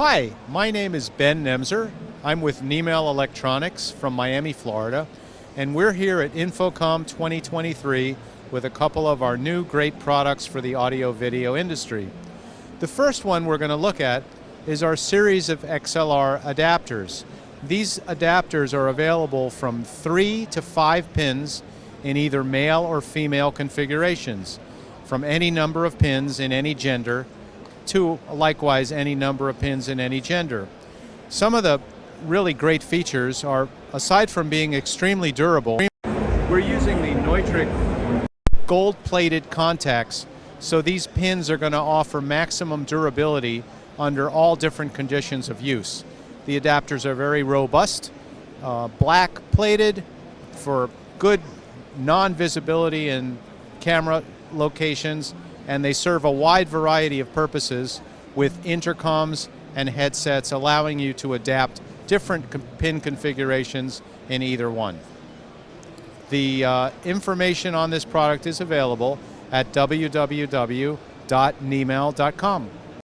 Hi, my name is Ben Nemser. I'm with Nemal Electronics from Miami, Florida, and we're here at InfoComm 2023 with a couple of our new great products for the audio-video industry. The first one we're going to look at is our series of XLR adapters. These adapters are available from 3 to 5 pins in either male or female configurations, from any number of pins in any gender to likewise any number of pins in any gender. Some of the really great features are, aside from being extremely durable, we're using the Neutrik gold-plated contacts, so these pins are going to offer maximum durability under all different conditions of use. The adapters are very robust, black-plated for good non-visibility in camera locations, and they serve a wide variety of purposes with intercoms and headsets, allowing you to adapt different pin configurations in either one. The information on this product is available at www.nemal.com.